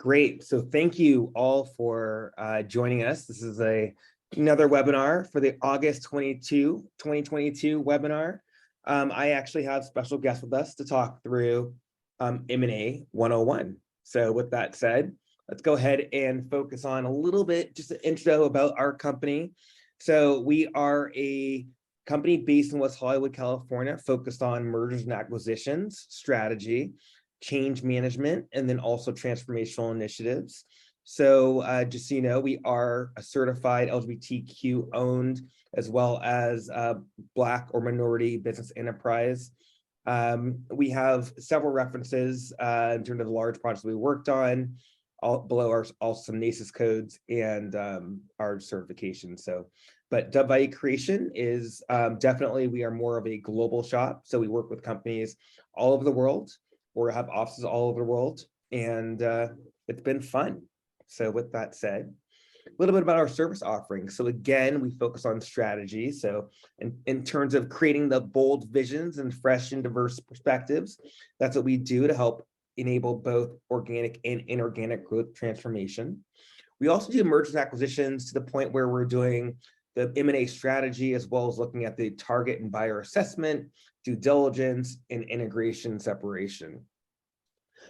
Great. So thank you all for joining us. This is another webinar for the August 2022 webinar. I actually have special guests with us to talk through M&A 101. So with that said, let's go ahead and focus on a little bit, just an intro about our company. So we are a company based in West Hollywood, California, focused on mergers and acquisitions, strategy, change management, and then also transformational initiatives. So just so you know, we are a certified LGBTQ owned as well as Black or minority business enterprise. We have several references in terms of the large projects we worked on, below are also some NACES codes and our certification. So, but Dub Value Creation is definitely, we are more of a global shop. So we work with companies all over the world, or have offices all over the world, and it's been fun. So with that said, a little bit about our service offerings. So again, we focus on strategy. So in terms of creating the bold visions and fresh and diverse perspectives, that's what we do to help enable both organic and inorganic growth transformation. We also do mergers and acquisitions to the point where we're doing the M&A strategy, as well as looking at the target and buyer assessment, due diligence, and integration separation.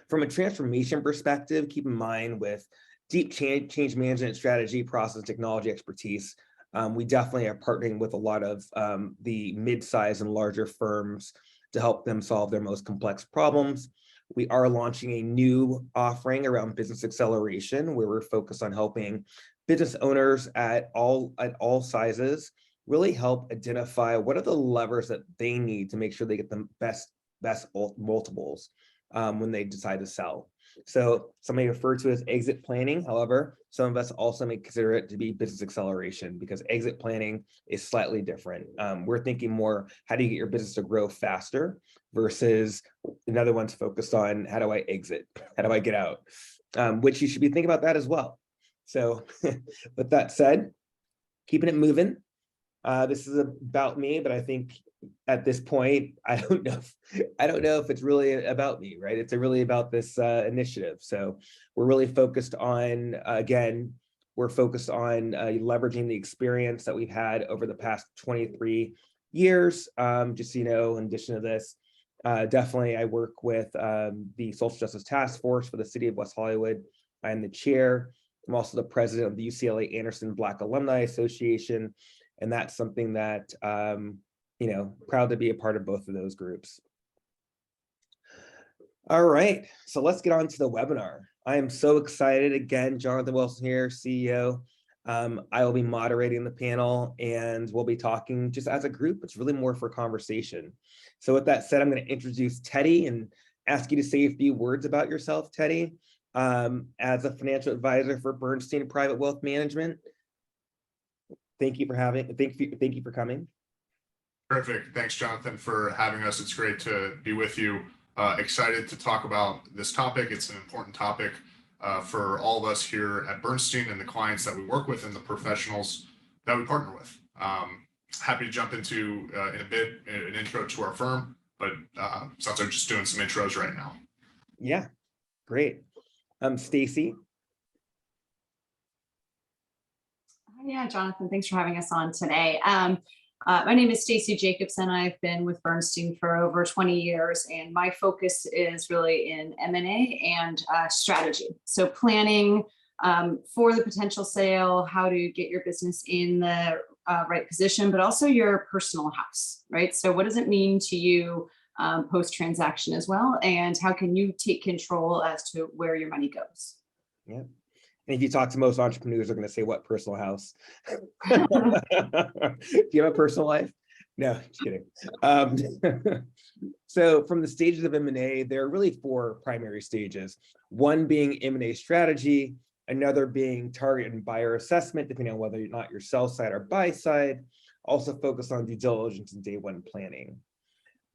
From a transformation perspective, keep in mind with deep change management strategy, process, technology expertise, we definitely are partnering with a lot of the mid-size and larger firms to help them solve their most complex problems. We are launching a new offering around business acceleration, where we're focused on helping business owners at all sizes really help identify what are the levers that they need to make sure they get the best multiples when they decide to sell. So some may refer to it as exit planning. However, some of us also may consider it to be business acceleration, because exit planning is slightly different. We're thinking more, how do you get your business to grow faster, versus another one's focused on, how do I exit? How do I get out? Which you should be thinking about that as well. So with that said, keeping it moving. This is about me, but I think at this point, I don't know if it's really about me, right? It's really about this initiative. So we're really focused on, again, leveraging the experience that we've had over the past 23 years. Just so you know, in addition to this, definitely I work with the Social Justice Task Force for the City of West Hollywood. I'm the chair. I'm also the president of the UCLA Anderson Black Alumni Association. And that's something that, proud to be a part of both of those groups. All right, so let's get on to the webinar. I am so excited. Again, Jonathan Wilson here, CEO. I will be moderating the panel, and we'll be talking just as a group. It's really more for conversation. So with that said, I'm going to introduce Teddy and ask you to say a few words about yourself, Teddy, as a financial advisor for Bernstein Private Wealth Management. Thank you for coming. Perfect. Thanks, Jonathan, for having us. It's great to be with you. Excited to talk about this topic. It's an important topic for all of us here at Bernstein and the clients that we work with and the professionals that we partner with. Happy to jump into in a bit an intro to our firm, but sounds like just doing some intros right now. Yeah, great. Stacy. Yeah, Jonathan, thanks for having us on today. My name is Stacy Jacobson. I've been with Bernstein for over 20 years, and my focus is really in M&A and strategy. So planning for the potential sale, how to get your business in the right position, but also your personal house, right? So what does it mean to you post-transaction as well? And how can you take control as to where your money goes? Yeah. And if you talk to most entrepreneurs, they're going to say, what personal house? Do you have a personal life? No, just kidding. So from the stages of M&A, there are really 4 primary stages. One being M&A strategy, another being target and buyer assessment, depending on whether or not you're sell side or buy side, also focused on due diligence and day one planning.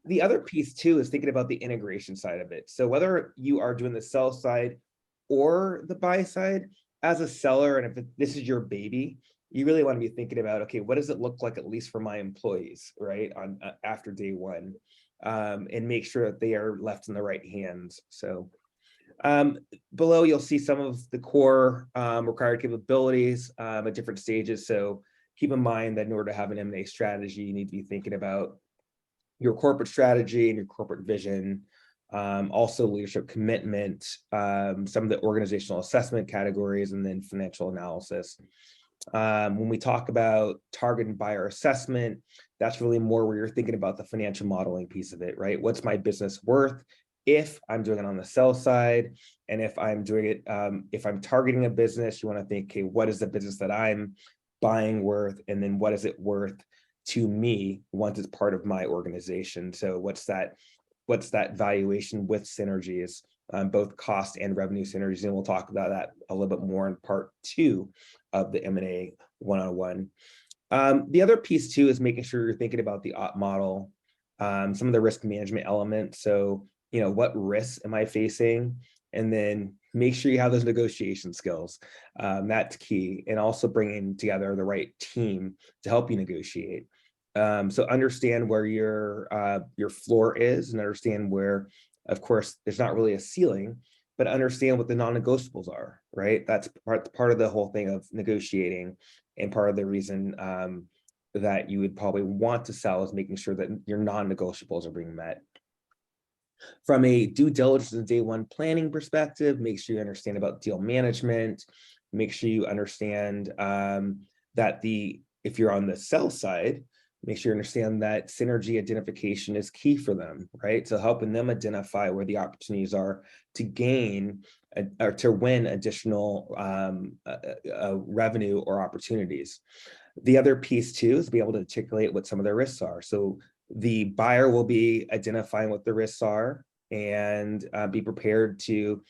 The other piece too is thinking about the integration side of it. So whether you are doing the sell side or the buy side, as a seller, and if this is your baby, you really want to be thinking about, okay, what does it look like, at least for my employees, right, on after day one, and make sure that they are left in the right hands. So Below, you'll see some of the core required capabilities at different stages. So keep in mind that in order to have an M&A strategy, you need to be thinking about your corporate strategy and your corporate vision, also leadership commitment, some of the organizational assessment categories, and then financial analysis. When we talk about target and buyer assessment, that's really more where you're thinking about the financial modeling piece of it, right? What's my business worth if I'm doing it on the sell side? And if I'm doing it, if I'm targeting a business, you want to think, okay, what is the business that I'm buying worth? And then what is it worth to me once it's part of my organization? So what's that valuation with synergies, both cost and revenue synergies? And we'll talk about that a little bit more in part 2 of the M&A 101. The other piece too is making sure you're thinking about the op model, some of the risk management elements. So, what risks am I facing? And then make sure you have those negotiation skills. That's key. And also bringing together the right team to help you negotiate. So understand where your floor is, and understand where, of course, there's not really a ceiling, but understand what the non-negotiables are, right? That's part of the whole thing of negotiating, and part of the reason that you would probably want to sell is making sure that your non-negotiables are being met. From a due diligence and day one planning perspective, make sure you understand about deal management. Make sure you understand that if you're on the sell side, make sure you understand that synergy identification is key for them, right? So helping them identify where the opportunities are to gain or to win additional revenue or opportunities. The other piece too is to be able to articulate what some of their risks are. So the buyer will be identifying what the risks are, and be prepared to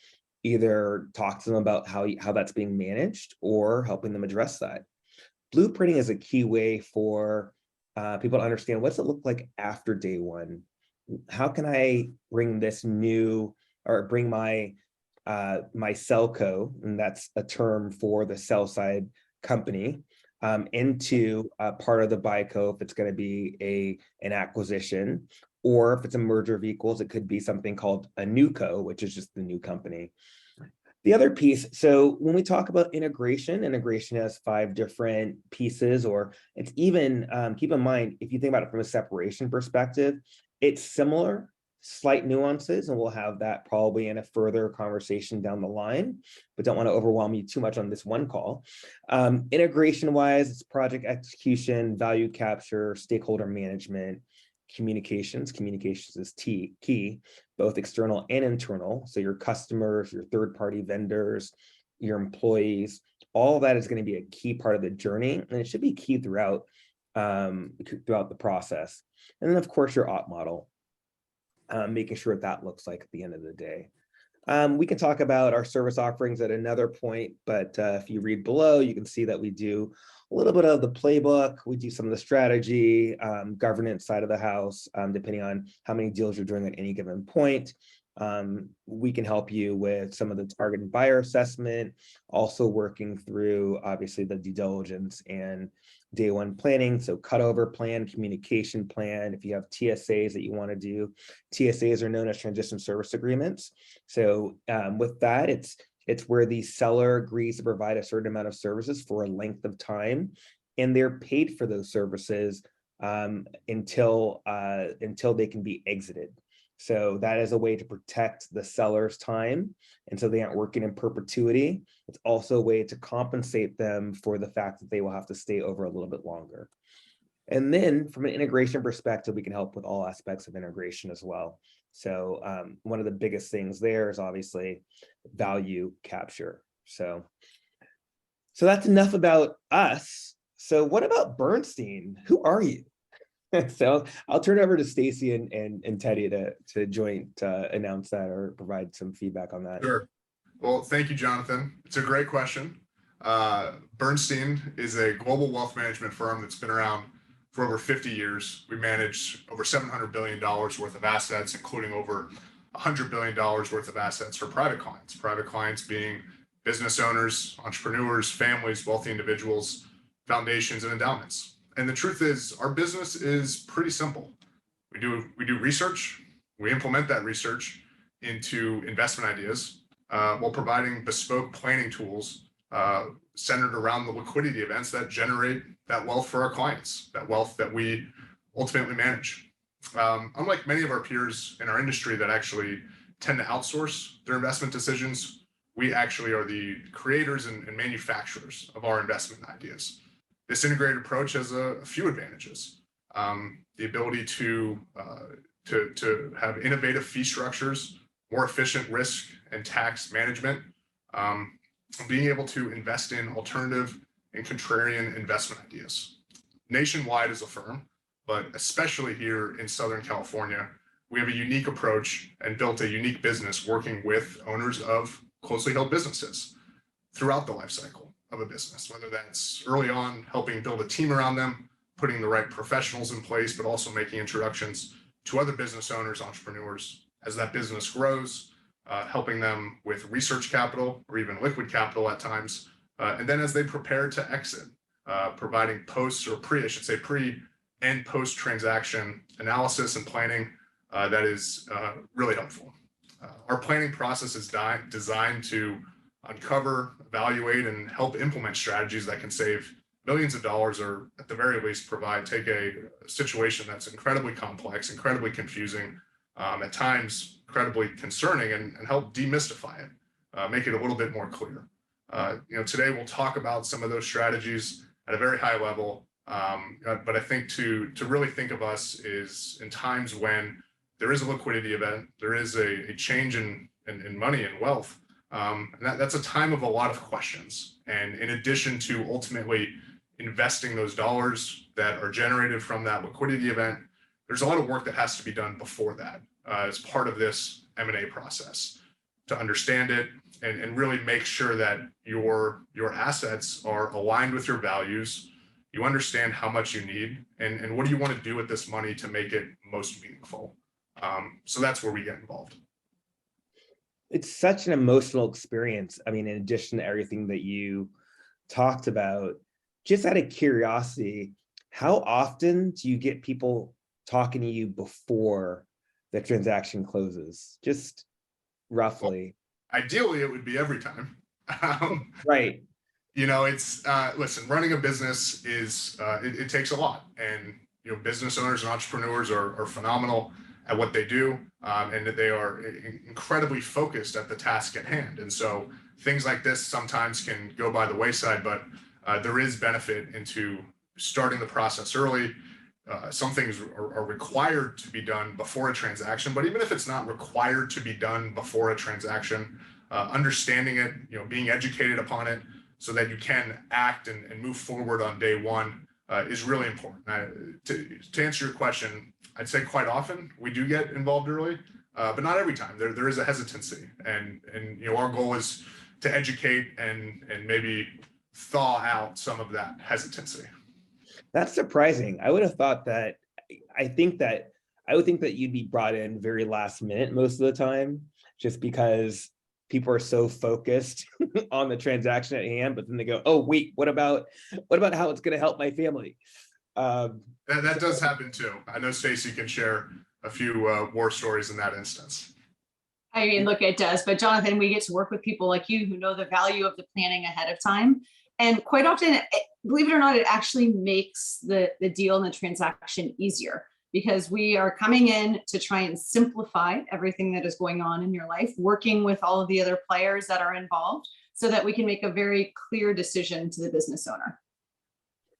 either talk to them about how that's being managed or helping them address that. Blueprinting is a key way for people to understand, what's it look like after day one? How can I bring this new, or bring my sellco, and that's a term for the sell side company, into part of the buyco if it's going to be an acquisition, or if it's a merger of equals, it could be something called a newco, which is just the new company. The other piece, so when we talk about integration has 5 different pieces, or it's even, keep in mind, if you think about it from a separation perspective, it's similar, slight nuances, and we'll have that probably in a further conversation down the line, but don't want to overwhelm you too much on this one call. Integration wise, it's project execution, value capture, stakeholder management, communications is key, both external and internal. So your customers, your third-party vendors, your employees, all that is going to be a key part of the journey, and it should be key throughout the process. And then of course your op model, making sure what that looks like at the end of the day. We can talk about our service offerings at another point, but if you read below, you can see that we do a little bit of the playbook. We do some of the strategy, governance side of the house, depending on how many deals you're doing at any given point. We can help you with some of the target and buyer assessment, also working through, obviously, the due diligence and day one planning. So cutover plan, communication plan. If you have TSAs that you want to do, TSAs are known as transition service agreements. So with that, it's where the seller agrees to provide a certain amount of services for a length of time, and they're paid for those services until they can be exited. So that is a way to protect the seller's time, and so they aren't working in perpetuity. It's also a way to compensate them for the fact that they will have to stay over a little bit longer. And then from an integration perspective, we can help with all aspects of integration as well. So one of the biggest things there is obviously value capture. So that's enough about us. So what about Bernstein? Who are you? So I'll turn it over to Stacy and Teddy to join to announce that or provide some feedback on that. Sure. Well, thank you, Jonathan. It's a great question. Bernstein is a global wealth management firm that's been around for over 50 years. We manage over $700 billion worth of assets, including over $100 billion worth of assets for private clients being business owners, entrepreneurs, families, wealthy individuals, foundations, and endowments. And the truth is, our business is pretty simple. We do research, we implement that research into investment ideas, while providing bespoke planning tools centered around the liquidity events that generate that wealth for our clients, that wealth that we ultimately manage. Unlike many of our peers in our industry that actually tend to outsource their investment decisions, we actually are the creators and manufacturers of our investment ideas. This integrated approach has a few advantages. The ability to have innovative fee structures, more efficient risk and tax management, being able to invest in alternative and contrarian investment ideas. Nationwide as a firm, but especially here in Southern California, we have a unique approach and built a unique business working with owners of closely held businesses throughout the life cycle of a business, whether that's early on helping build a team around them, putting the right professionals in place, but also making introductions to other business owners, entrepreneurs as that business grows, helping them with research capital or even liquid capital at times. And then as they prepare to exit, providing pre and post transaction analysis and planning that is really helpful. Our planning process is designed to uncover, evaluate, and help implement strategies that can save millions of dollars, or at the very least take a situation that's incredibly complex, incredibly confusing, at times incredibly concerning, and help demystify it, make it a little bit more clear. Today we'll talk about some of those strategies at a very high level, but I think to really think of us is in times when there is a liquidity event, there is a change in money and wealth, and that's a time of a lot of questions. And in addition to ultimately investing those dollars that are generated from that liquidity event, there's a lot of work that has to be done before that as part of this M&A process to understand it and really make sure that your assets are aligned with your values. You understand how much you need and what do you want to do with this money to make it most meaningful. So that's where we get involved. It's such an emotional experience. I mean, in addition to everything that you talked about, just out of curiosity, how often do you get people talking to you before the transaction closes? Just roughly. Well, ideally, it would be every time. Right. It's listen, running a business is it takes a lot, and business owners and entrepreneurs are phenomenal at what they do, and that they are incredibly focused at the task at hand. And so things like this sometimes can go by the wayside, but there is benefit into starting the process early. Some things are required to be done before a transaction, but even if it's not required to be done before a transaction, understanding it, being educated upon it so that you can act and move forward on day one is really important. To answer your question, I'd say quite often we do get involved early, but not every time. There is a hesitancy, and our goal is to educate and maybe thaw out some of that hesitancy. That's surprising. I would have thought that. I would think that you'd be brought in very last minute most of the time, just because people are so focused on the transaction at hand, but then they go, "Oh, wait, what about how it's going to help my family?" That does happen too. I know Stacy can share a few war stories in that instance. I mean, look, it does. But Jonathan, we get to work with people like you who know the value of the planning ahead of time. And quite often, believe it or not, it actually makes the deal and the transaction easier, because we are coming in to try and simplify everything that is going on in your life, working with all of the other players that are involved so that we can make a very clear decision to the business owner.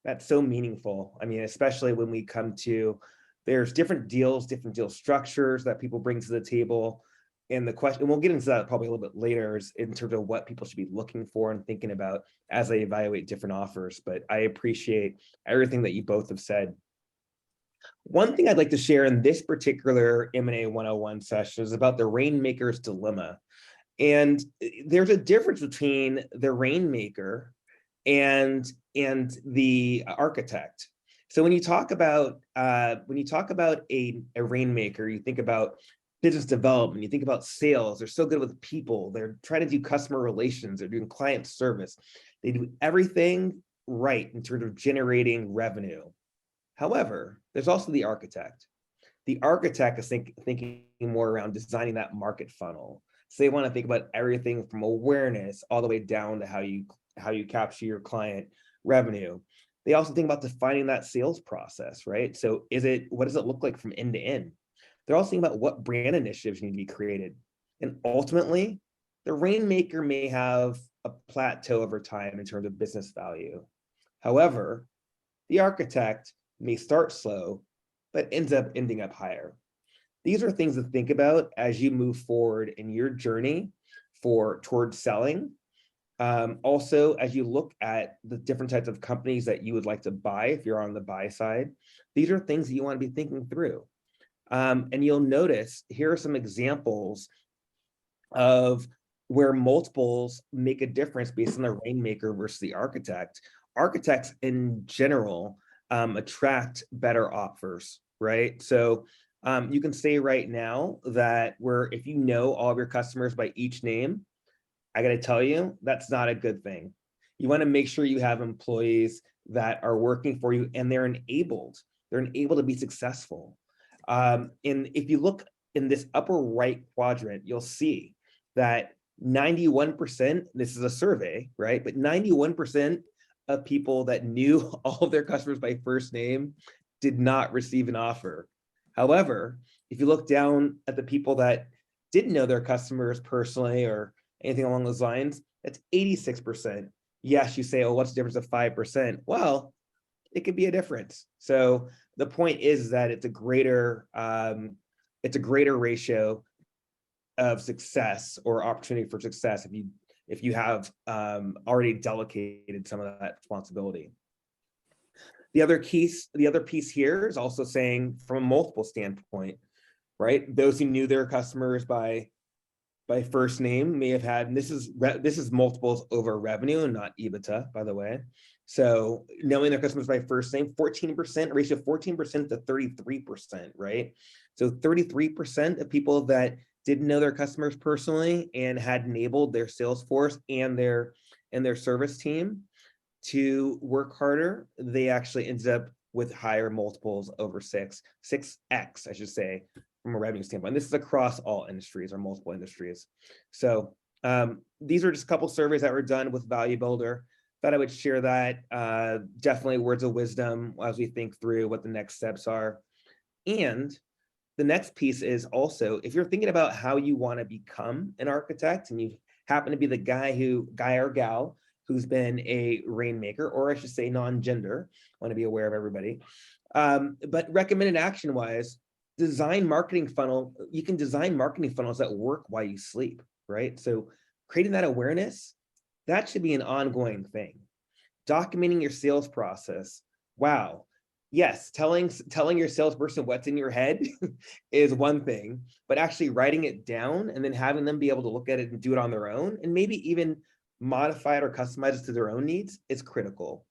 That's so meaningful. I mean, especially when we come to, there's different deal structures that people bring to the table. And the question, and we'll get into that probably a little bit later, is in terms of what people should be looking for and thinking about as they evaluate different offers. But I appreciate everything that you both have said. One thing I'd like to share in this particular M&A 101 session is about the rainmaker's dilemma. And there's a difference between the rainmaker and the architect. So when you talk about a rainmaker, you think about business development, you think about sales. They're so good with people. They're trying to do customer relations. They're doing client service. They do everything right in terms of generating revenue. However, there's also the architect. The architect is thinking more around designing that market funnel. So they want to think about everything from awareness all the way down to how you capture your client revenue. They also think about defining that sales process, right? So what does it look like from end to end? They're also thinking about what brand initiatives need to be created. And ultimately, the rainmaker may have a plateau over time in terms of business value. However, the architect may start slow, but ends up ending up higher. These are things to think about as you move forward in your journey towards selling. Also, as you look at the different types of companies that you would like to buy, if you're on the buy side, these are things that you want to be thinking through. And you'll notice here are some examples of where multiples make a difference based on the rainmaker versus the architect. Architects in general attract better offers, right? So you can say right now that if you know all of your customers by each name, I got to tell you, that's not a good thing. You want to make sure you have employees that are working for you and they're enabled to be successful. And if you look in this upper right quadrant, you'll see that 91%, this is a survey, right? But 91% of people that knew all of their customers by first name did not receive an offer. However, if you look down at the people that didn't know their customers personally or anything along those lines, that's 86%. Yes, you say, oh, what's the difference of 5%? Well, it could be a difference. So the point is that it's a greater ratio of success or opportunity for success if you have already delegated some of that responsibility. The other piece here is also saying from a multiple standpoint, right? Those who knew their customers by first name may have had, and this is multiples over revenue and not EBITDA, by the way. So knowing their customers by first name, 14%, ratio of 14% to 33%, right? So 33% of people that didn't know their customers personally and had enabled their sales force and their service team to work harder, they actually ended up with higher multiples over 6x, I should say, from a revenue standpoint. This is across all industries or multiple industries. So these are just a couple surveys that were done with Value Builder. Thought I would share that. Definitely words of wisdom as we think through what the next steps are. And the next piece is also, if you're thinking about how you want to become an architect and you happen to be the guy or gal who's been a rainmaker, or I should say non-gender, I want to be aware of everybody. But recommended action-wise, design marketing funnel. You can design marketing funnels that work while you sleep, right? So creating that awareness, that should be an ongoing thing. Documenting your sales process. Wow. Yes, telling your salesperson what's in your head is one thing, but actually writing it down and then having them be able to look at it and do it on their own and maybe even modify it or customize it to their own needs is critical.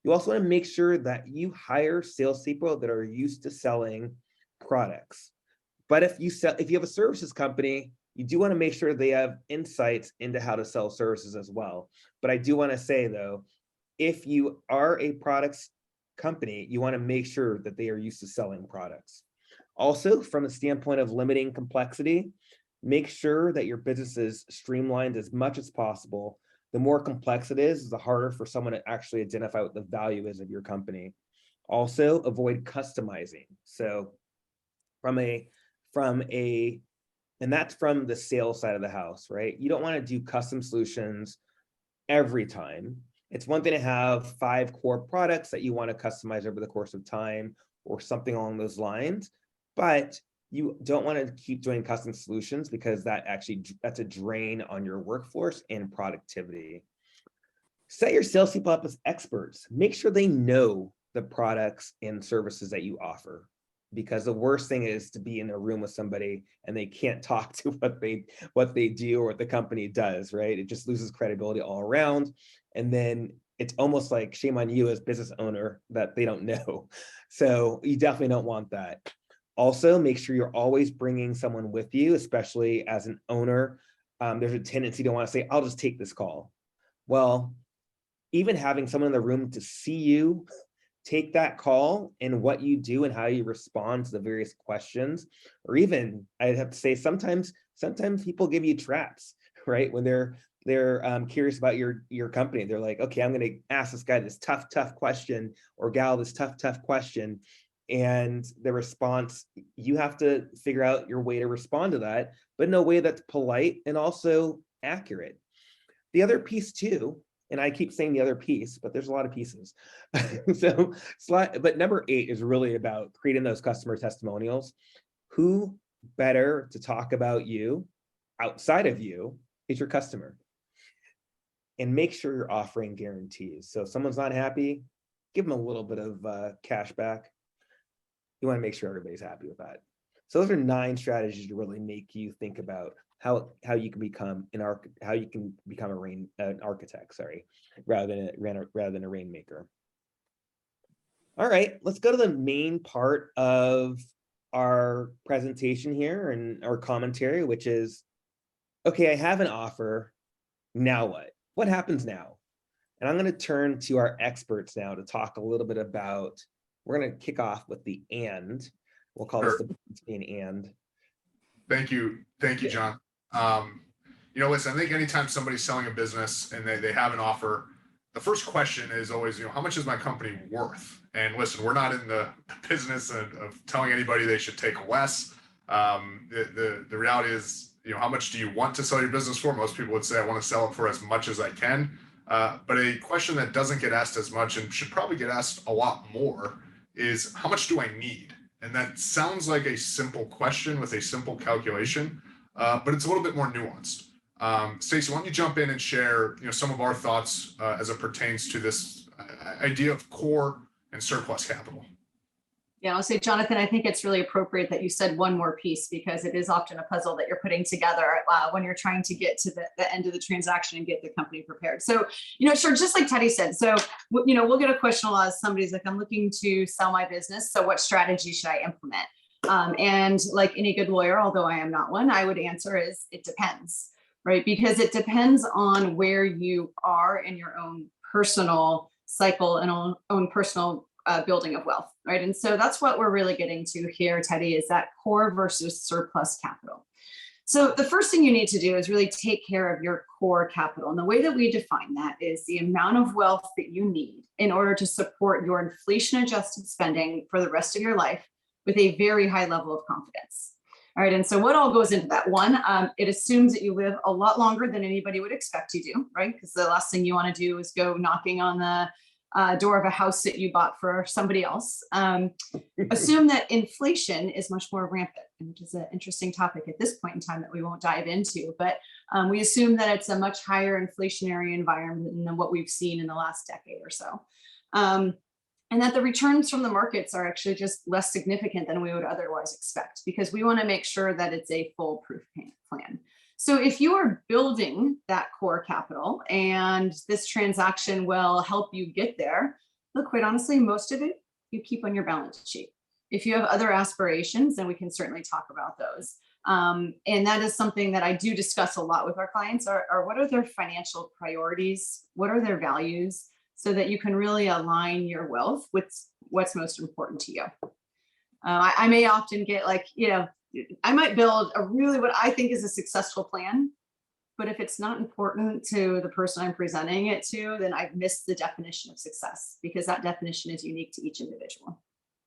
You also want to make sure that you hire salespeople that are used to selling products. But if you have a services company, you do want to make sure they have insights into how to sell services as well. But I do want to say though, if you are a products company, you want to make sure that they are used to selling products. Also, from the standpoint of limiting complexity, make sure that your business is streamlined as much as possible. The more complex it is, the harder for someone to actually identify what the value is of your company. Also, avoid customizing. So and that's from the sales side of the house, right? You don't want to do custom solutions every time. It's one thing to have 5 core products that you want to customize over the course of time or something along those lines, but you don't want to keep doing custom solutions because that's a drain on your workforce and productivity. Set your salespeople up as experts. Make sure they know the products and services that you offer, because the worst thing is to be in a room with somebody and they can't talk to what they do or what the company does, right? It just loses credibility all around. And then it's almost like shame on you as business owner that they don't know. So you definitely don't want that. Also, make sure you're always bringing someone with you, especially as an owner. There's a tendency to want to say, I'll just take this call. Well, even having someone in the room to see you take that call and what you do and how you respond to the various questions, or even I'd have to say sometimes people give you traps, right? When they're curious about your company, they're like, okay, I'm going to ask this guy this tough question, or gal this tough question, and the response, you have to figure out your way to respond to that, but in a way that's polite and also accurate. The other piece too, and I keep saying the other piece, but there's a lot of pieces. So, but number 8 is really about creating those customer testimonials. Who better to talk about you outside of you is your customer. And make sure you're offering guarantees. So if someone's not happy, give them a little bit of cash back. You want to make sure everybody's happy with that. So those are 9 strategies to really make you think about how you can become an architect, sorry, rather than a rainmaker. All right, let's go to the main part of our presentation here and our commentary, which is, okay, I have an offer. Now what? What happens now? And I'm going to turn to our experts now to talk a little bit about, we're going to kick off with the and. We'll call this the and. Thank you, John. Listen, I think anytime somebody's selling a business and they have an offer, the first question is always, how much is my company worth? And listen, we're not in the business of telling anybody they should take less. The reality is, how much do you want to sell your business for? Most people would say, I want to sell it for as much as I can. But a question that doesn't get asked as much and should probably get asked a lot more is, how much do I need? And that sounds like a simple question with a simple calculation, but it's a little bit more nuanced. Stacey, why don't you jump in and share, some of our thoughts as it pertains to this idea of core and surplus capital? Yeah, I'll say, Jonathan, I think it's really appropriate that you said one more piece, because it is often a puzzle that you're putting together when you're trying to get to the end of the transaction and get the company prepared. So, sure, just like Teddy said, so, we'll get a question a lot as somebody's like, I'm looking to sell my business. So what strategy should I implement? And like any good lawyer, although I am not one, I would answer is it depends, right? Because it depends on where you are in your own personal cycle and own personal building of wealth, right? And so that's what we're really getting to here, Teddy, is that core versus surplus capital. So the first thing you need to do is really take care of your core capital. And the way that we define that is the amount of wealth that you need in order to support your inflation-adjusted spending for the rest of your life with a very high level of confidence. All right, and so what all goes into that? One, it assumes that you live a lot longer than anybody would expect you to, right? Because the last thing you want to do is go knocking on the door of a house that you bought for somebody else. Assume that inflation is much more rampant, which is an interesting topic at this point in time that we won't dive into, but we assume that it's a much higher inflationary environment than what we've seen in the last decade or so. And that the returns from the markets are actually just less significant than we would otherwise expect, because we want to make sure that it's a foolproof plan. So if you are building that core capital and this transaction will help you get there, look, quite honestly, most of it you keep on your balance sheet. If you have other aspirations, then we can certainly talk about those. And that is something that I do discuss a lot with our clients are what are their financial priorities? What are their values? So that you can really align your wealth with what's most important to you. I may often get like, I might build what I think is a successful plan, but if it's not important to the person I'm presenting it to, then I've missed the definition of success, because that definition is unique to each individual.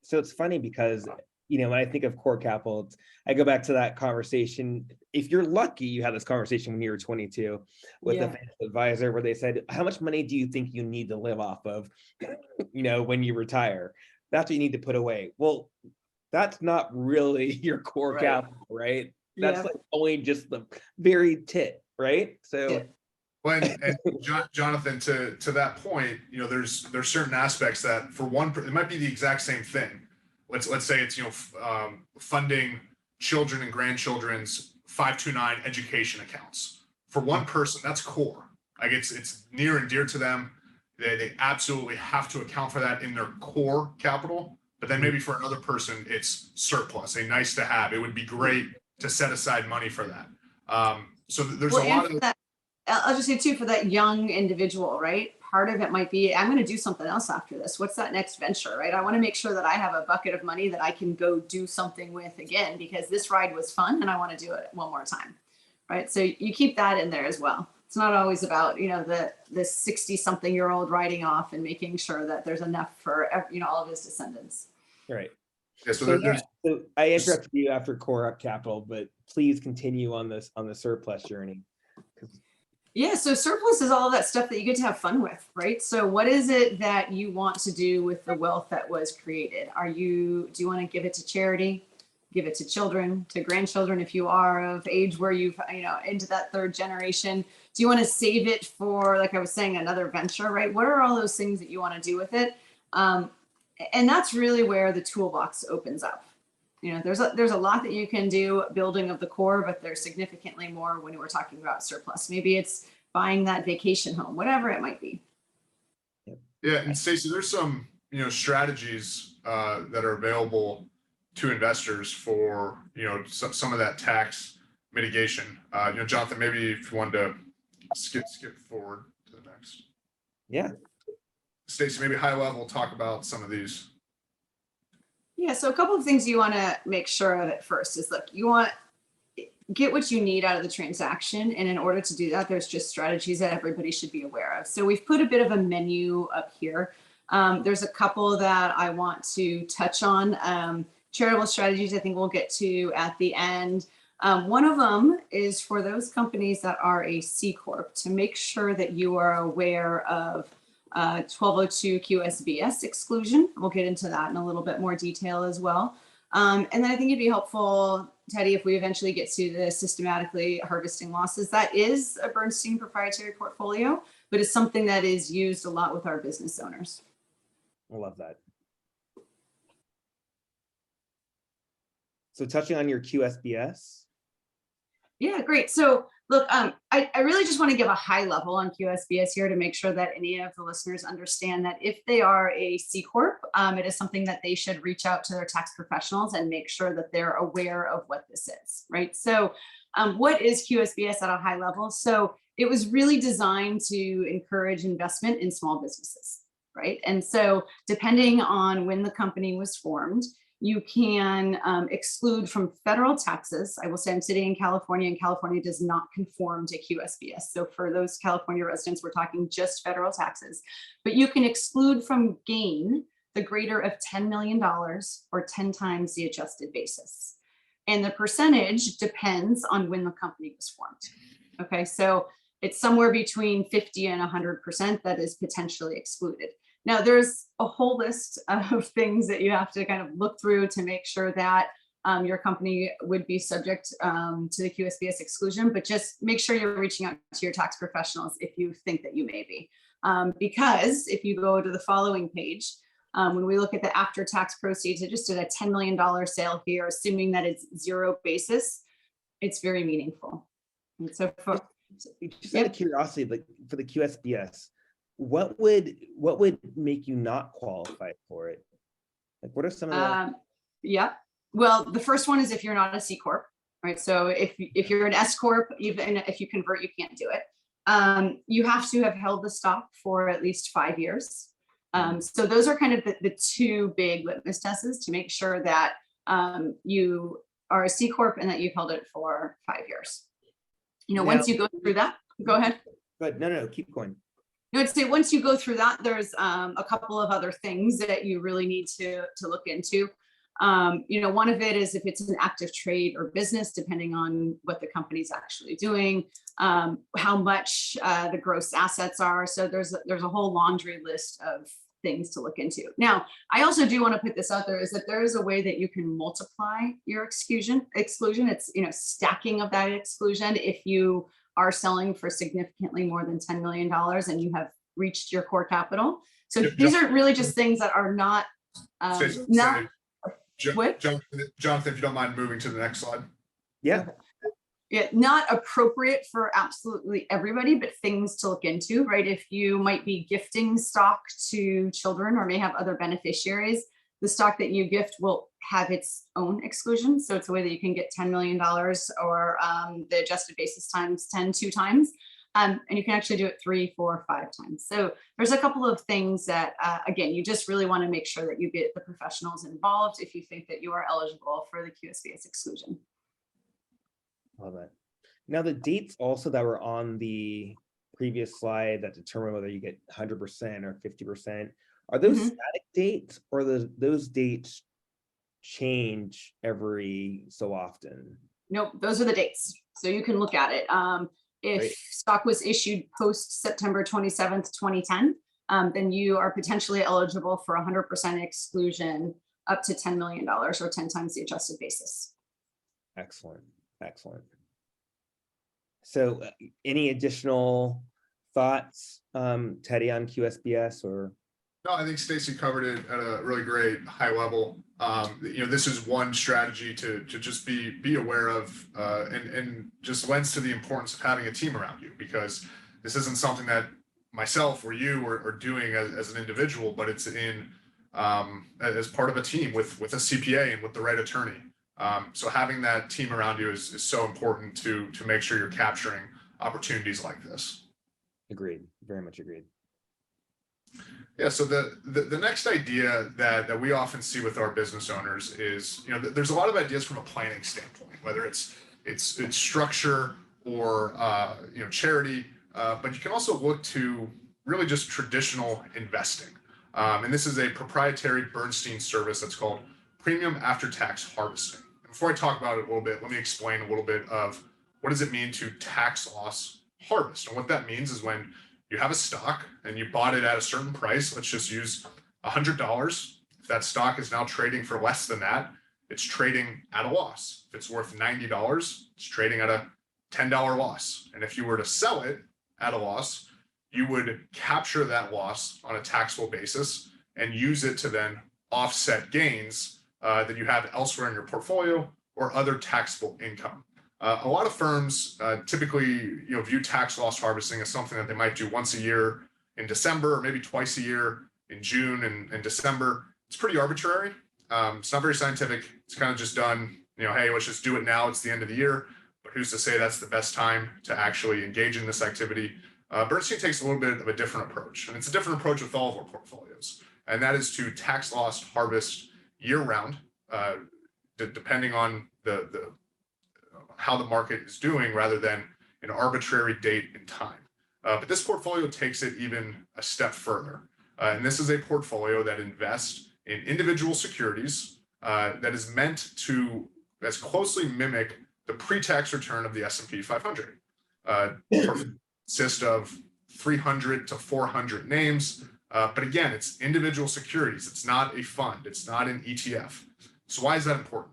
So it's funny because, when I think of core capital, I go back to that conversation. If you're lucky, you had this conversation when you were 22 with a financial advisor where they said, how much money do you think you need to live off of, when you retire? That's what you need to put away. Well, that's not really your core capital, right? That's like only just the very tip, right? So Well, and Jonathan, to that point, there's certain aspects that for one, it might be the exact same thing. Let's say it's funding children and grandchildren's 529 education accounts. For one person, that's core. Like it's near and dear to them. They absolutely have to account for that in their core capital. But then maybe for another person, it's surplus, a nice to have. It would be great to set aside money for that. So there's a lot of that. I'll just say too, for that young individual, right? part of it might be, I'm going to do something else after this. What's that next venture, right? I want to make sure that I have a bucket of money that I can go do something with again, because this ride was fun and I want to do it one more time, right? So you keep that in there as well. It's not always about, the 60 something year old riding off and making sure that there's enough for, all of his descendants. Right. Yeah, so So, there's so I interrupted you after Core Up Capital, but please continue on this, on the surplus journey. Yeah, so surplus is all of that stuff that you get to have fun with, right? So what is it that you want to do with the wealth that was created? Do you want to give it to charity, give it to children, to grandchildren if you are of age where you've, into that third generation? Do you want to save it for, like I was saying, another venture, right? What are all those things that you want to do with it? And that's really where the toolbox opens up. There's a lot that you can do building of the core, but there's significantly more when we're talking about surplus. Maybe it's buying that vacation home, whatever it might be. Yeah, and Stacey, there's some strategies that are available to investors for some of that tax mitigation. Jonathan, maybe if you wanted to skip forward to the next. Yeah. Stacey, maybe high level talk about some of these. Yeah, so a couple of things you want to make sure of at first is, look, you want get what you need out of the transaction, and in order to do that, there's just strategies that everybody should be aware of. So we've put a bit of a menu up here. There's a couple that I want to touch on. Charitable strategies, I think we'll get to at the end. One of them is for those companies that are a C Corp, to make sure that you are aware of 1202 QSBS exclusion. We'll get into that in a little bit more detail as well. And then I think it'd be helpful, Teddy, if we eventually get to the systematically harvesting losses. That is a Bernstein proprietary portfolio, but it's something that is used a lot with our business owners. I love that. So touching on your QSBS. Yeah, great. So look, I really just want to give a high level on QSBS here to make sure that any of the listeners understand that if they are a C Corp, it is something that they should reach out to their tax professionals and make sure that they're aware of what this is, right? So what is QSBS at a high level? So it was really designed to encourage investment in small businesses, right? And so depending on when the company was formed, you can exclude from federal taxes. I will say I'm sitting in California, and California does not conform to QSBS. So for those California residents, we're talking just federal taxes. But you can exclude from gain the greater of $10 million or 10 times the adjusted basis. And the percentage depends on when the company was formed. Okay, so it's somewhere between 50 and 100% that is potentially excluded. Now, there's a whole list of things that you have to kind of look through to make sure that your company would be subject to the QSBS exclusion, but just make sure you're reaching out to your tax professionals if you think that you may be. Because if you go to the following page, when we look at the after-tax proceeds, I just did a $10 million sale here, assuming that it's zero basis, it's very meaningful. And so just out of curiosity, like for the QSBS, what would make you not qualify for it? Like, what are some of the yeah, well, the first one is if you're not a C Corp, right? So if you're an S Corp, even if you convert, you can't do it. You have to have held the stock for at least 5 years. So those are kind of the two big litmus tests to make sure that you are a C Corp and that you've held it for 5 years. Once you go through that, go ahead. But no, keep going. I'd say once you go through that, there's a couple of other things that you really need to look into. One of it is if it's an active trade or business, depending on what the company's actually doing, how much the gross assets are. So there's a whole laundry list of things to look into. Now, I also do want to put this out there, is that there is a way that you can multiply your exclusion. It's stacking of that exclusion. If you are selling for significantly more than $10 million and you have reached your core capital. So these are really just things that are not, Jonathan, if you don't mind moving to the next slide. Yeah. Yeah, not appropriate for absolutely everybody, but things to look into, right? If you might be gifting stock to children or may have other beneficiaries, the stock that you gift will have its own exclusion. So it's a way that you can get $10 million or the adjusted basis times 10, 2 times. And you can actually do it 3, 4, 5 times. So there's a couple of things that, again, you just really want to make sure that you get the professionals involved if you think that you are eligible for the QSBS exclusion. Love it. Now, the dates also that were on the previous slide that determine whether you get 100% or 50%, are those Mhm. static dates, or those dates change every so often? Nope, those are the dates. So you can look at it. If Right. stock was issued post September 27th, 2010, then you are potentially eligible for 100% exclusion up to $10 million or 10 times the adjusted basis. Excellent, excellent. So any additional thoughts, Teddy, on QSBS? Or No, I think Stacy covered it at a really great high level. This is one strategy to just be aware of, and just lends to the importance of having a team around you, because this isn't something that myself or you are doing as an individual, but it's in as part of a team with a CPA and with the right attorney. So having that team around you is so important to make sure you're capturing opportunities like this. agreed, very much agreed. Yeah, so the next idea that we often see with our business owners is, there's a lot of ideas from a planning standpoint, whether it's structure or charity, but you can also look to really just traditional investing. And this is a proprietary Bernstein service that's called Premium After Tax Harvesting. And before I talk about it a little bit, let me explain a little bit of what does it mean to tax loss harvest. And what that means is when you have a stock and you bought it at a certain price, let's just use $100. If that stock is now trading for less than that, it's trading at a loss. If it's worth $90, it's trading at a $10 loss. And if you were to sell it at a loss, you would capture that loss on a taxable basis and use it to then offset gains that you have elsewhere in your portfolio or other taxable income. A lot of firms typically view tax loss harvesting as something that they might do once a year in December, or maybe twice a year in June and December. It's pretty arbitrary. It's not very scientific. It's kind of just done, hey, let's just do it now. It's the end of the year. But who's to say that's the best time to actually engage in this activity? Bernstein takes a little bit of a different approach, and it's a different approach with all of our portfolios. And that is to tax loss harvest year round, depending on the how the market is doing, rather than an arbitrary date and time. But this portfolio takes it even a step further. And this is a portfolio that invests in individual securities that is meant to as closely mimic the pre-tax return of the S&P 500. Consists of 300 to 400 names. But again, it's individual securities. It's not a fund. It's not an ETF. So why is that important?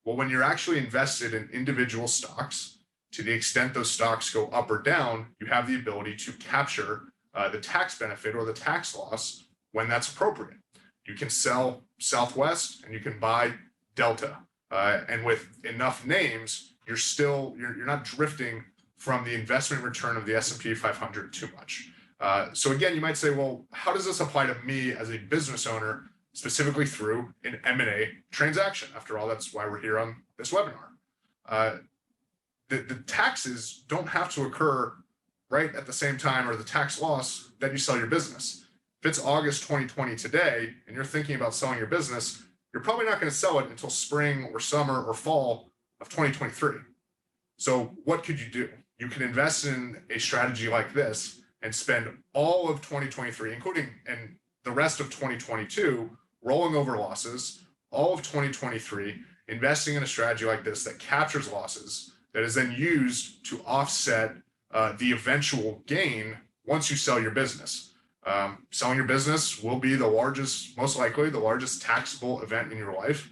Well, when you're actually invested in individual stocks, to the extent those stocks go up or down, you have the ability to capture the tax benefit or the tax loss when that's appropriate. You can sell Southwest and you can buy Delta. And with enough names, you're not drifting from the investment return of the S&P 500 too much. So again, you might say, well, how does this apply to me as a business owner, specifically through an M&A transaction? After all, that's why we're here on this webinar. The taxes don't have to occur right at the same time, or the tax loss, that you sell your business. If it's August 2020 today, and you're thinking about selling your business, you're probably not going to sell it until spring or summer or fall of 2023. So what could you do? You can invest in a strategy like this and spend all of 2023, including and the rest of 2022, rolling over losses, all of 2023, investing in a strategy like this that captures losses, that is then used to offset the eventual gain once you sell your business. Selling your business will be most likely the largest taxable event in your life.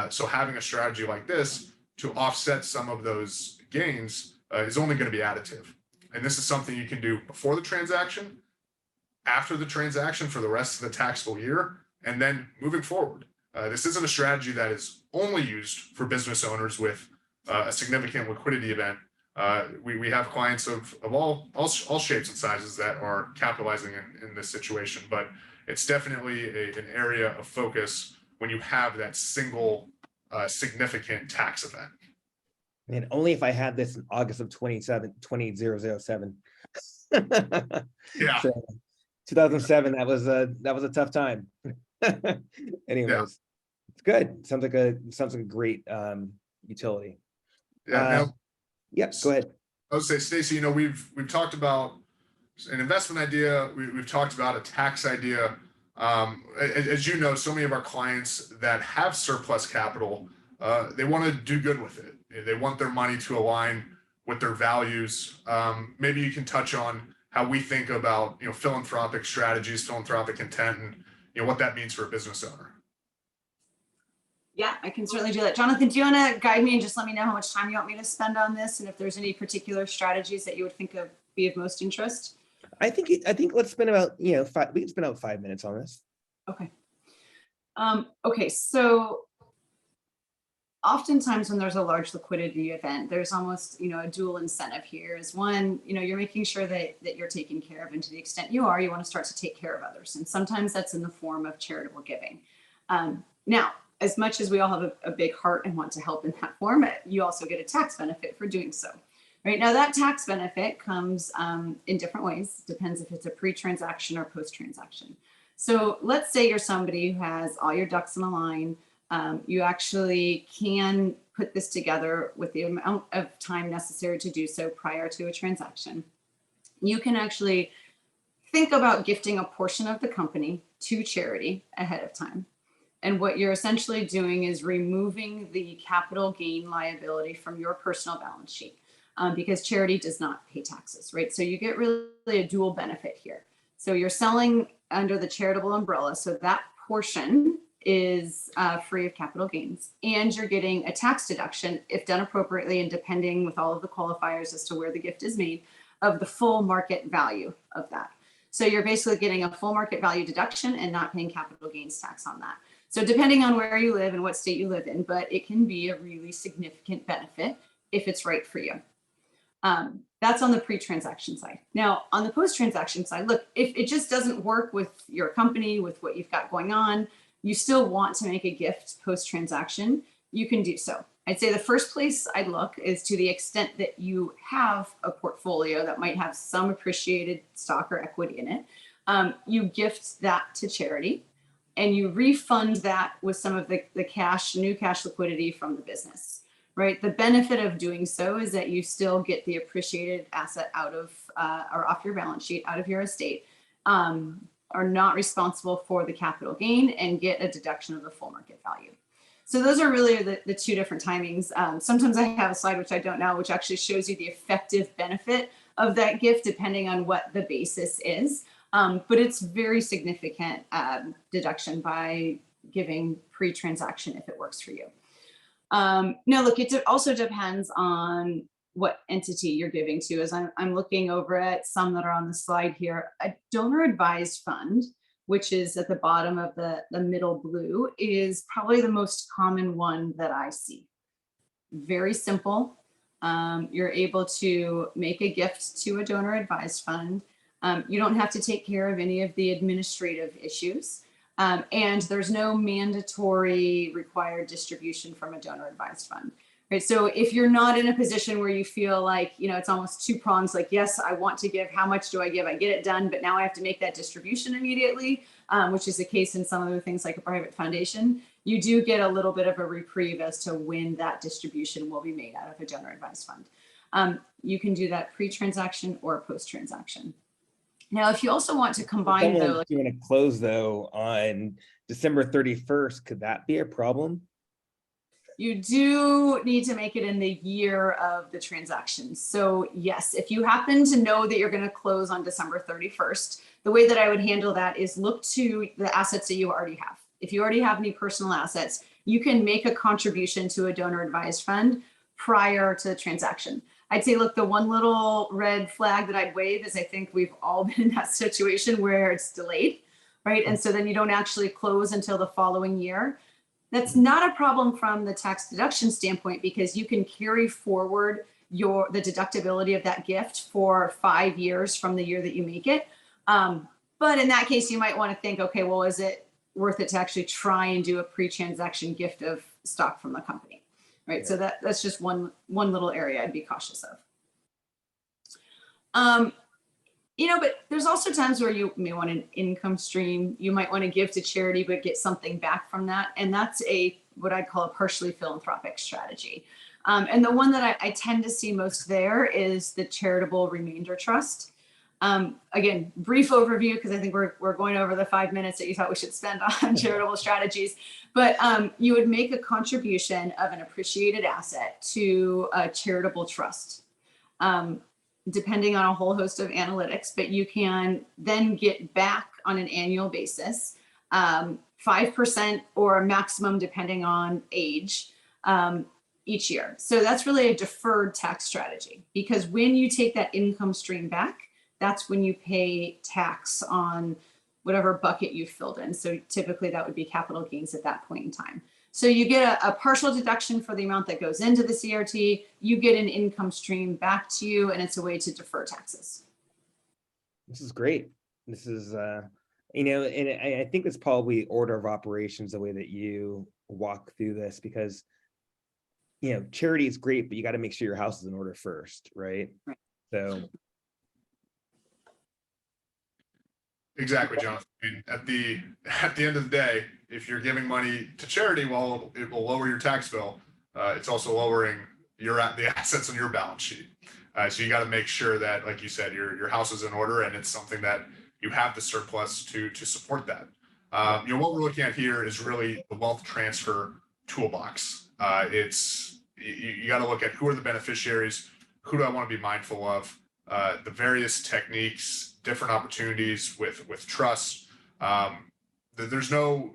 So having a strategy like this to offset some of those gains is only going to be additive. And this is something you can do before the transaction, after the transaction for the rest of the taxable year, and then moving forward. This isn't a strategy that is only used for business owners with a significant liquidity event. We have clients of all shapes and sizes that are capitalizing in this situation, but it's definitely an area of focus when you have that single significant tax event. And only if I had this in August of 2007. Yeah. So 2007, that was a tough time. Anyways, it's good. Sounds like a great utility. Yeah. Now, Yep, go ahead. I would say, Stacy, you know, we've talked about an investment idea. We've talked about a tax idea. As you know, so many of our clients that have surplus capital, they want to do good with it. They want their money to align with their values. Maybe you can touch on how we think about, you know, philanthropic strategies, philanthropic intent, and you know what that means for a business owner. Yeah, I can certainly do that. Jonathan, do you want to guide me and just let me know how much time you want me to spend on this, and if there's any particular strategies that you would think of be of most interest? I think let's spend about, we can spend about 5 minutes on this. Okay. Okay, so oftentimes when there's a large liquidity event, there's almost, a dual incentive here. Is one, you're making sure that you're taken care of, and to the extent you are, you want to start to take care of others. And sometimes that's in the form of charitable giving. Now, as much as we all have a big heart and want to help in that form, you also get a tax benefit for doing so. Right now, that tax benefit comes in different ways. Depends if it's a pre-transaction or post-transaction. So let's say you're somebody who has all your ducks in a line. You actually can put this together with the amount of time necessary to do so prior to a transaction. You can actually think about gifting a portion of the company to charity ahead of time. And what you're essentially doing is removing the capital gain liability from your personal balance sheet, because charity does not pay taxes, right? So you get really a dual benefit here. So you're selling under the charitable umbrella, so that portion is free of capital gains, and you're getting a tax deduction if done appropriately and depending with all of the qualifiers as to where the gift is made of the full market value of that. So you're basically getting a full market value deduction and not paying capital gains tax on that. So depending on where you live and what state you live in, but it can be a really significant benefit if it's right for you. That's on the pre-transaction side. Now, on the post-transaction side, look, if it just doesn't work with your company, with what you've got going on, you still want to make a gift post-transaction, you can do so. I'd say the first place I'd look is to the extent that you have a portfolio that might have some appreciated stock or equity in it, you gift that to charity and you refund that with some of the new cash liquidity from the business, right? The benefit of doing so is that you still get the appreciated asset out of or off your balance sheet, out of your estate, are not responsible for the capital gain and get a deduction of the full market value. So those are really the two different timings. Sometimes I have a slide, which I don't know, which actually shows you the effective benefit of that gift depending on what the basis is. But it's very significant deduction by giving pre-transaction if it works for you. Now, look, it also depends on what entity you're giving to. As I'm looking over at some that are on the slide here, a donor advised fund, which is at the bottom of the middle blue, is probably the most common one that I see. Very simple. You're able to make a gift to a donor advised fund. You don't have to take care of any of the administrative issues. And there's no mandatory required distribution from a donor advised fund. Right. So if you're not in a position where you feel like, it's almost two prongs, like, yes, I want to give, how much do I give? I get it done, but now I have to make that distribution immediately, which is the case in some of the things like a private foundation. You do get a little bit of a reprieve as to when that distribution will be made out of a donor advised fund. You can do that pre-transaction or post-transaction. Now, if you also want to combine those, if you want to close though on December 31st, could that be a problem? You do need to make it in the year of the transaction. So yes, if you happen to know that you're going to close on December 31st, the way that I would handle that is look to the assets that you already have. If you already have any personal assets, you can make a contribution to a donor advised fund prior to the transaction. I'd say, look, the one little red flag that I'd wave is I think we've all been in that situation where it's delayed, right? And so then you don't actually close until the following year. That's not a problem from the tax deduction standpoint, because you can carry forward the deductibility of that gift for 5 years from the year that you make it. But in that case, you might want to think, okay, well, is it worth it to actually try and do a pre-transaction gift of stock from the company? right? Yeah. So that's just one little area I'd be cautious of. But there's also times where you may want an income stream. You might want to give to charity, but get something back from that. And that's what I'd call a partially philanthropic strategy. And the one that I tend to see most there is the charitable remainder trust. Again, brief overview, because I think we're going over the 5 minutes that you thought we should spend on charitable strategies. But you would make a contribution of an appreciated asset to a charitable trust. Depending on a whole host of analytics, but you can then get back on an annual basis, 5% or a maximum depending on age each year. So that's really a deferred tax strategy, because when you take that income stream back, that's when you pay tax on whatever bucket you filled in. So typically that would be capital gains at that point in time. So you get a partial deduction for the amount that goes into the CRT, you get an income stream back to you, and it's a way to defer taxes. This is great. This is, and I think it's probably order of operations, the way that you walk through this, because, charity is great, but you got to make sure your house is in order first, right? Right. So. Exactly, Jonathan. I mean, at the end of the day, if you're giving money to charity, well, it will lower your tax bill. It's also lowering the assets on your balance sheet. So you got to make sure that, like you said, your house is in order, and it's something that you have the surplus to support that. What we're looking at here is really the wealth transfer toolbox. You got to look at who are the beneficiaries, who do I want to be mindful of, the various techniques, different opportunities with trust. There's no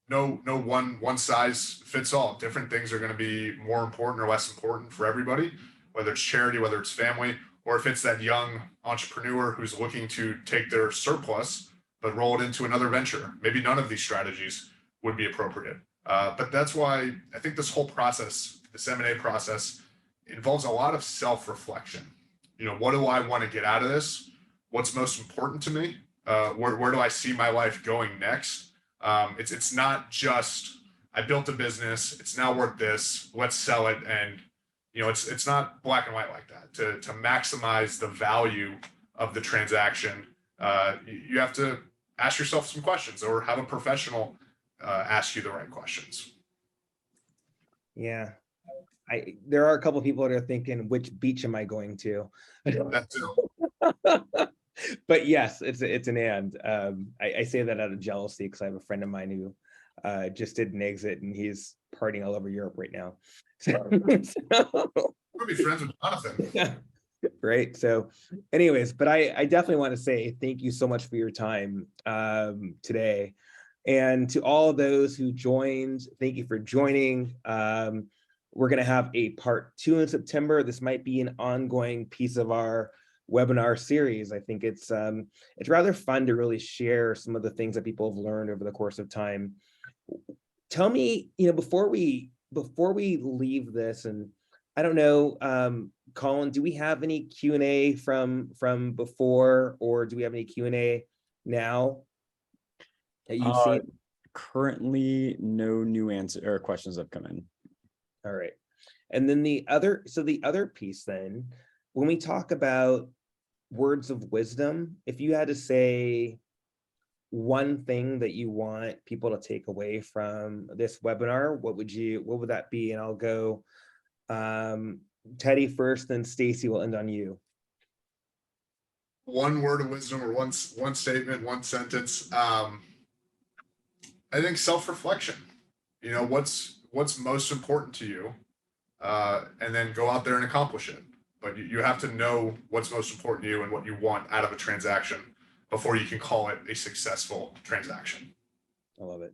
one size fits all. Different things are going to be more important or less important for everybody, whether it's charity, whether it's family, or if it's that young entrepreneur who's looking to take their surplus but roll it into another venture. Maybe none of these strategies would be appropriate. But that's why I think this whole process, this M&A process, involves a lot of self-reflection. What do I want to get out of this? What's most important to me? Where do I see my life going next? It's not just, I built a business, it's now worth this, let's sell it. And it's not black and white like that. To maximize the value of the transaction, you have to ask yourself some questions, or have a professional ask you the right questions. Yeah. There are a couple of people that are thinking, which beach am I going to? That's it. But yes, it's an and. I say that out of jealousy, because I have a friend of mine who just did an exit, and he's partying all over Europe right now. So, We'll be friends with Jonathan. yeah. Right. So anyways, but I definitely want to say thank you so much for your time today. And to all those who joined, thank you for joining. We're going to have a part 2 in September. This might be an ongoing piece of our webinar series. I think it's rather fun to really share some of the things that people have learned over the course of time. Tell me, before we leave this, and I don't know, Colin, do we have any Q&A from before, or do we have any Q&A now that you've seen? Currently, no new answer or questions have come in. All right. And then the other piece then, when we talk about words of wisdom, if you had to say one thing that you want people to take away from this webinar, what would that be? And I'll go Teddy first, then Stacy will end on you. One word of wisdom, or one statement, one sentence. I think self-reflection. What's most important to you, and then go out there and accomplish it. But you have to know what's most important to you and what you want out of a transaction before you can call it a successful transaction. I love it.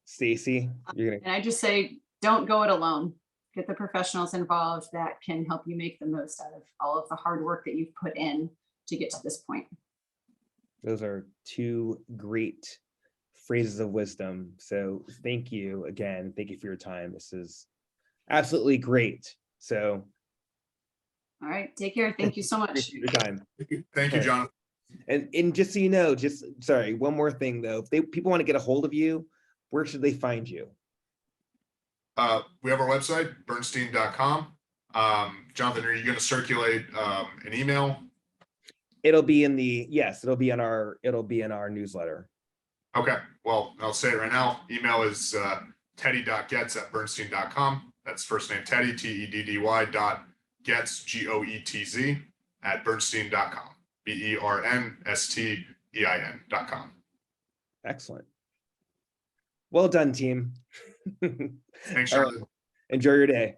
Stacy, you're gonna. And I just say, don't go it alone. Get the professionals involved that can help you make the most out of all of the hard work that you've put in to get to this point. Those are 2 great phrases of wisdom. So thank you again. Thank you for your time. This is absolutely great. So. All right, take care. Thank you so much. Appreciate your time. Thank you, Jonathan. And just so you know, sorry, one more thing though. If people want to get a hold of you, where should they find you? We have our website, bernstein.com. Jonathan, are you going to circulate an email? It'll be in the, yes, it'll be in our newsletter. Okay, well, I'll say it right now. Email is teddy.getz@bernstein.com. That's first name Teddy, Teddy, .getz, GOETZ, @bernstein.com. BERNSTEIN.com. Excellent. Well done, team. Thanks, All right. Jonathan. Enjoy your day.